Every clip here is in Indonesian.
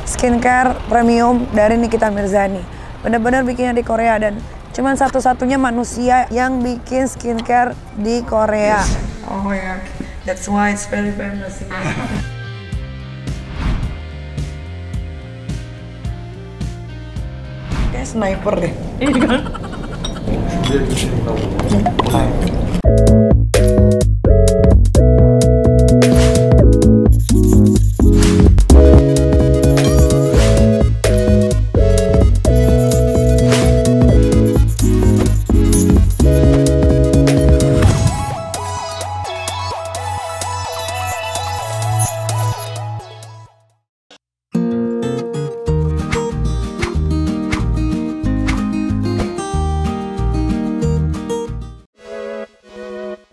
skincare premium dari Nikita Mirzani. Bener-bener bikinnya di Korea dan cuman satu-satunya manusia yang bikin skincare di Korea. Oh ya, that's why it's very famous. Kayak sniper deh.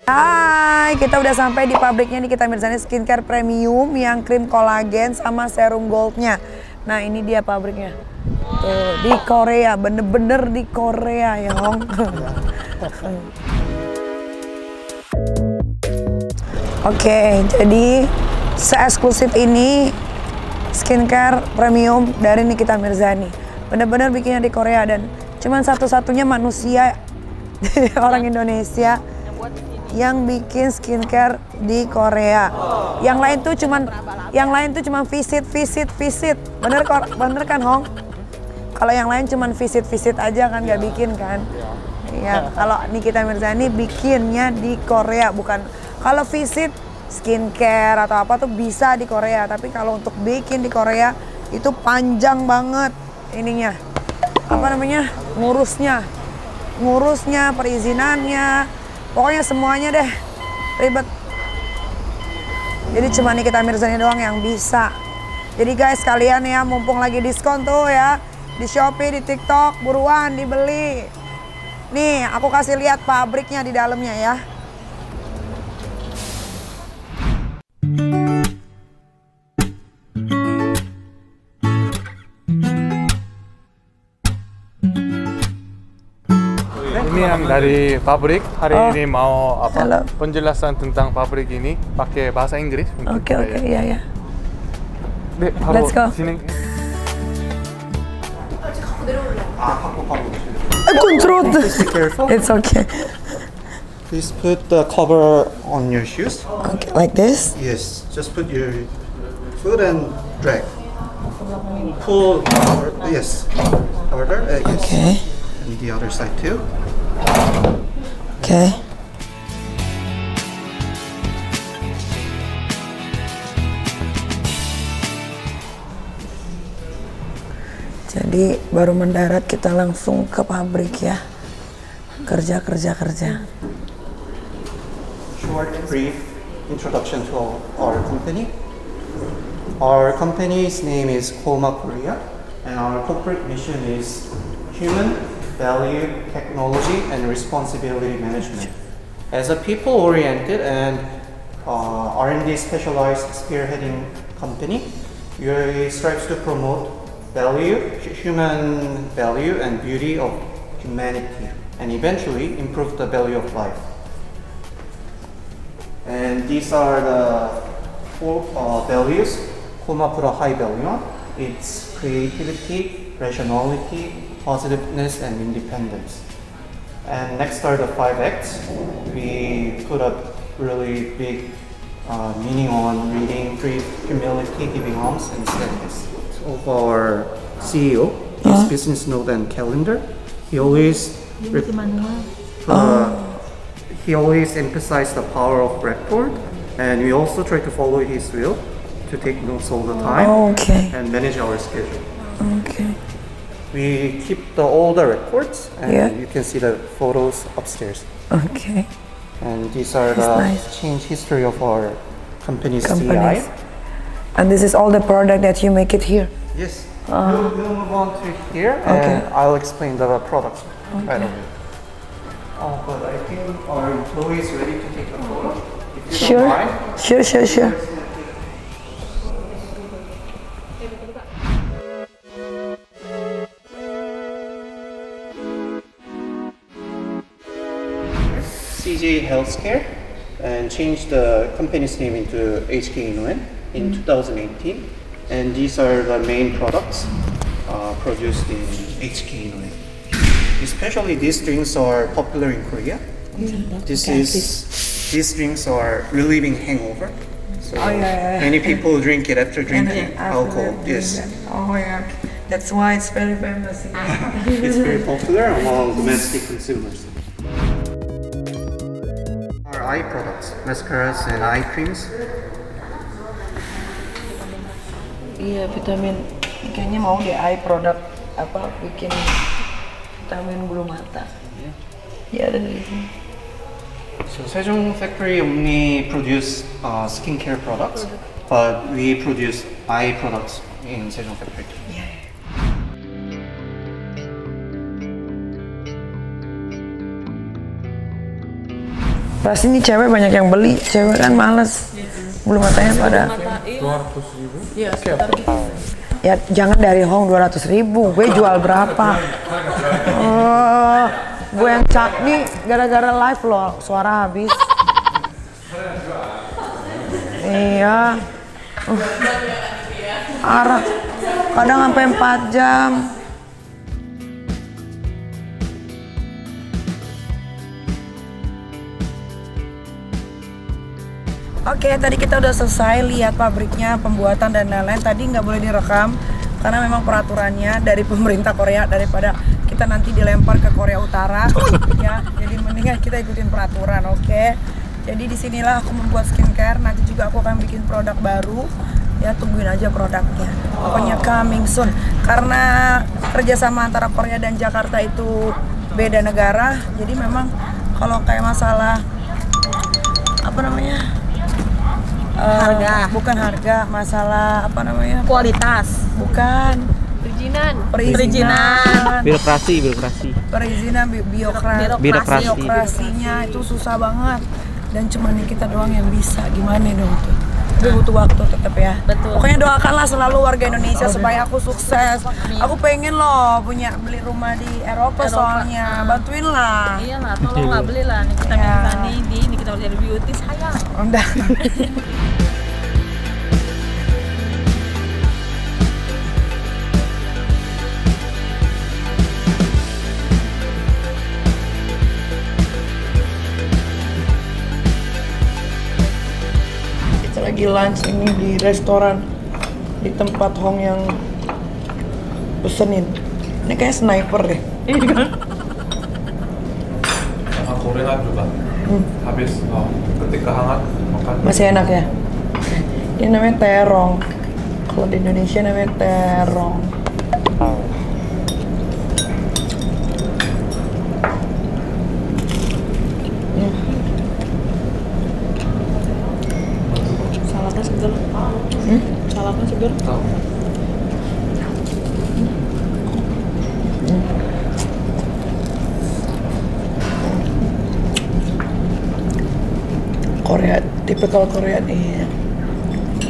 Hai, kita udah sampai di pabriknya Nikita Mirzani Skincare Premium yang krim kolagen sama serum goldnya. Nah ini dia pabriknya. Tuh, di Korea, bener-bener di Korea ya Hong. Oke, jadi se-eksklusif ini skincare premium dari Nikita Mirzani. Bener-bener bikinnya di Korea dan cuman satu-satunya manusia orang Indonesia yang bikin skincare di Korea. Yang lain tuh cuman visit. Bener kan Hong? Kalau yang lain cuman visit aja kan nggak bikin kan? Iya. Kalau Nikita Mirzani bikinnya di Korea, bukan kalau visit skincare atau apa tuh bisa di Korea, tapi kalau untuk bikin di Korea itu panjang banget ininya. Apa namanya? Ngurusnya, perizinannya. Pokoknya semuanya deh ribet. Jadi cuma Nikita Mirzani doang yang bisa. Jadi guys kalian ya mumpung lagi diskon tuh ya di Shopee, di TikTok, buruan dibeli. Nih aku kasih lihat pabriknya di dalamnya ya. Ini yang dari pabrik. Hari ini mau apa? Halo. Penjelasan tentang pabrik ini pakai bahasa Inggris. Oke, ya. Let's go. Sini. Control. Please be careful. It's okay. Please put the cover on your shoes. Okay, like this. Yes, just put your foot and drag. Pull. Yes. Harder. Yes. Okay. And the other side too. Okay. Jadi baru mendarat kita langsung ke pabrik ya. Kerja. Short, brief introduction to our company. Our company's name is Kolma Korea, and our corporate mission is human value, technology, and responsibility management. As a people-oriented and R&D specialized spearheading company, UAE strives to promote human value and beauty of humanity, and eventually improve the value of life. And these are the four values. Kolmapura high value. It's creativity, rationality, positiveness, and independence. And next are the 5 acts. We put a really big meaning on reading, humility, giving alms, and steadiness. Of our CEO, his business note and calendar, he always emphasized the power of record, and we also try to follow his will to take notes all the time and manage our schedule. Okay. We keep all the records, and you can see the photos upstairs. Okay. And these are the change history of our company's CI. And this is all the product that you make it here? Yes. We'll move on to here, and I'll explain the products right away. But I think our employee is ready to take a photo. If you don't mind. Sure. CJ Healthcare, and changed the company's name into HK Inouen in 2018. And these are the main products produced in HK Inoue. Especially these drinks are popular in Korea. These drinks are relieving hangover. So many people drink it after drinking alcohol. Yes. Oh yeah, that's why it's very famous. It's very popular among domestic consumers. Our eye products, mascaras and eye creams. Iya, vitamin. Kayaknya mau deh eye product apa bikin vitamin bulu mata. Ya ada di sini. So Sejong factory only produce skincare products, but we produce eye products in Sejong factory. Pasti nih cewek banyak yang beli, cewek kan males. Bulu matanya pada 200.000? Iya, sekitar gitu. ya jangan dari Hong 200.000, gue jual berapa? Gue yang nih gara-gara live loh, suara habis. Iya. Arah. Kadang sampai 4 jam. Oke, tadi kita udah selesai lihat pabriknya, pembuatan dan lain-lain. Tadi nggak boleh direkam karena memang peraturannya dari pemerintah Korea, daripada kita nanti dilempar ke Korea Utara. Ya, jadi mendingan kita ikutin peraturan, oke? Jadi disinilah aku membuat skincare. Nanti juga aku akan bikin produk baru. Ya, tungguin aja produknya. Pokoknya coming soon. Karena kerjasama antara Korea dan Jakarta itu beda negara. Jadi memang kalau kayak masalah apa namanya? Harga. Bukan harga, masalah apa namanya? Kualitas. Bukan. Perizinan. Perizinan birokrasinya itu susah banget. Dan cuma kita doang yang bisa. Gimana dong tuh? Tapi butuh waktu tetap ya. Betul. Pokoknya doakanlah selalu warga Indonesia supaya aku sukses. Aku pengen loh beli rumah di Eropa. Soalnya. Bantuin lah. Iyalah, tolonglah belilah nih kita Mirzani di kita Ordinary Beauty sayang. Udah. Kita lagi lunch ini di restoran di tempat Hong yang pesenin. Ini kayak sniper deh. Aku rehat juga. Habis ketika hangat makan. Masih enak ya? Ini namanya terong. Kalau di Indonesia namanya terong. Saladnya seger. Saladnya seger. Korea, tipikal Korea nih.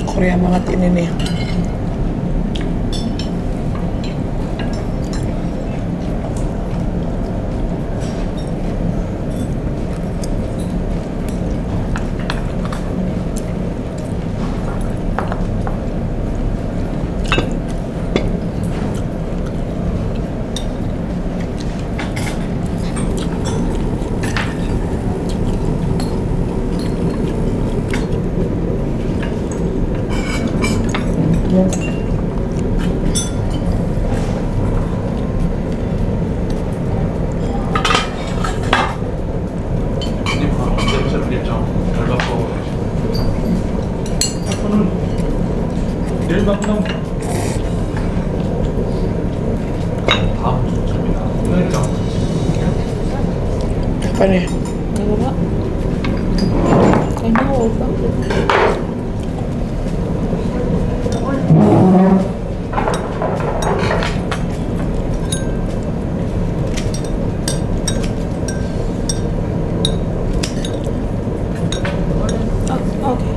Korea banget ini nih. Ini baru bisa diajak. Kalau Dari Bang. Apa nih? Gak apa-apa. Kayaknya mau lupa. Oke.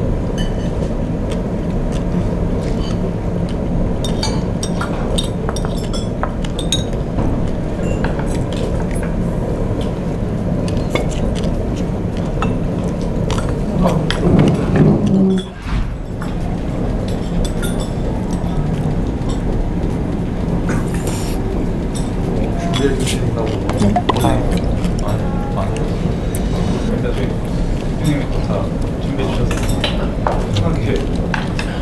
자, 준비해 주셨어요. 편하게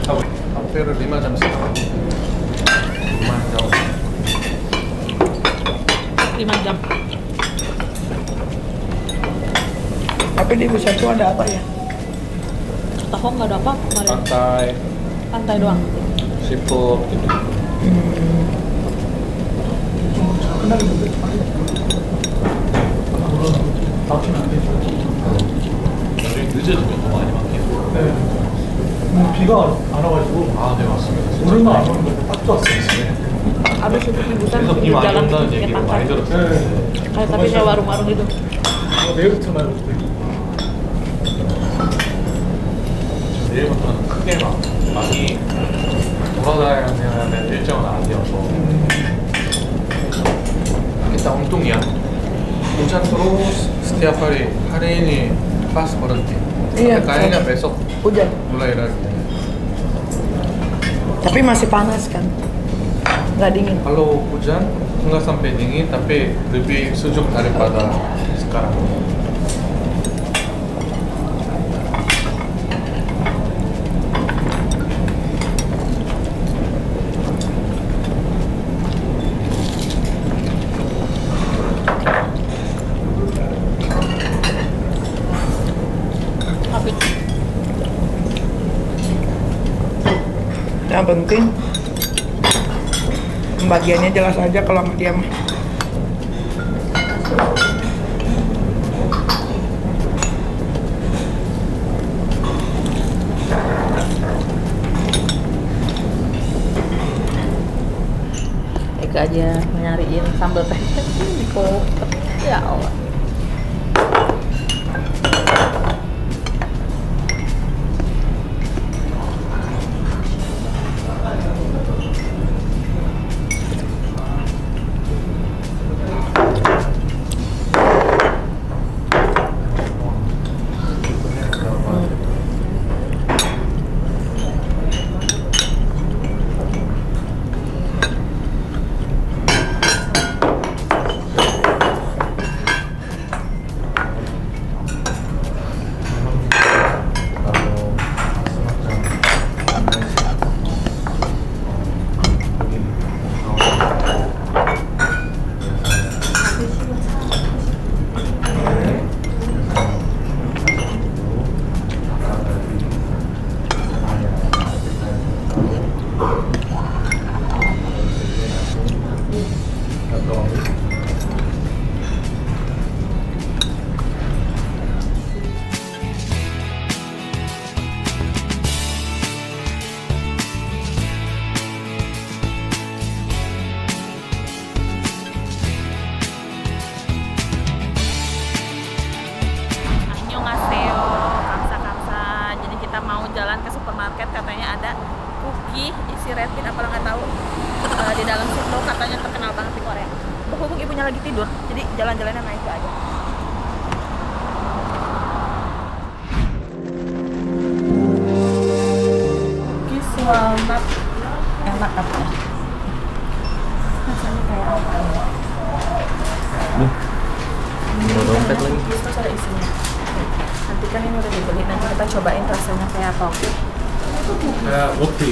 하고 앞에를 5점 씩 5점 5 jam. Tapi di Busan tuh ada apa ya? Tahu nggak ada apa kemarin? pantai, Pantai doang. seafood gitu. 늦어지면 더 많이 막혀요. 네. 비가 안 와가지고 아, 네 맞습니다. 오늘만 안 오는 건데 딱 좋았어요. Abis itu di Busan 그래서 비 di 많이 jalan 온다는 pinggir 얘기를 많이 pantai. 들었어요. Kayak tapi kayak warung-warung gitu. 내일부터 날 내일부터는 크게 막 많이 돌아다녀야 될 일정은 아니어서 kita untungnya hujan terus setiap hari. Hari ini pas berhenti. Iya, Tapi kayaknya besok Hujan. mulai lagi. Tapi masih panas kan? Nggak dingin. Kalau hujan nggak sampai dingin tapi lebih sejuk daripada sekarang. Tapi Yang penting pembagiannya jelas aja kalau sama dia mah. Eka aja nyariin sambal teh di koper. Ya Allah. Annyeonghaseyo, kamsa-kamsa. Jadi kita mau jalan ke supermarket, katanya ada cookie isi red bean, apalah nggak tahu. Di dalam situ katanya terkenal banget di Korea. Berhubung ibunya lagi tidur, jadi jalan-jalannya naik aja. Cookies walnut enak katanya. Rasanya kayak apa ya? dompet lagi. Itu ada isinya. Nanti kan ini udah dibeli, nanti kita cobain rasanya kayak apa. Kayak roti.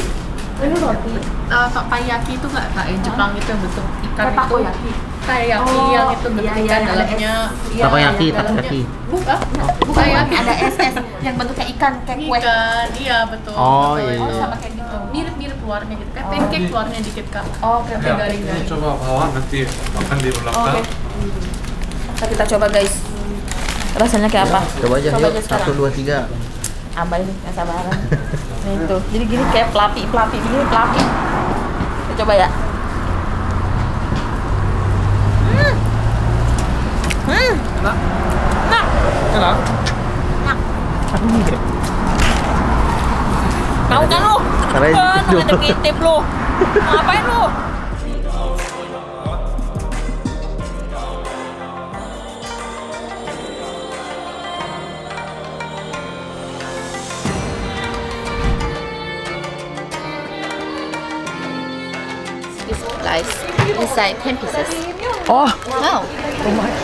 Ini roti. Takoyaki itu nggak kayak Jepang itu yang bentuk ikan Kayak itu takoyaki. takoyaki yang itu bentuk iya, ikan ada dalamnya Takoyaki, dalamnya- takoyaki. bukan Bukan takoyaki ada es yang bentuknya ikan kayak kue. ikan iya betul Oh, betul, iya, itu iya. sama kayak gitu mirip luarnya gitu kayak pancake luarnya dikit kak Oh, oke oke. Ya, garing-garing. ini coba bawa nanti makan di belakang. Oke. Nah, kita coba guys. Rasanya kayak apa? Coba aja, yuk. sekarang. 1, 2, 3. Abah ini nggak sabaran. Nah itu. Jadi gini kayak pelapi begini pelapi. Kita coba ya. Enak? Enak. Enak? Enak. Mau kan lu? Karena itu. Ngintip lu. Ngapain lu? This slice inside 10 pieces Oh, wow lumayan.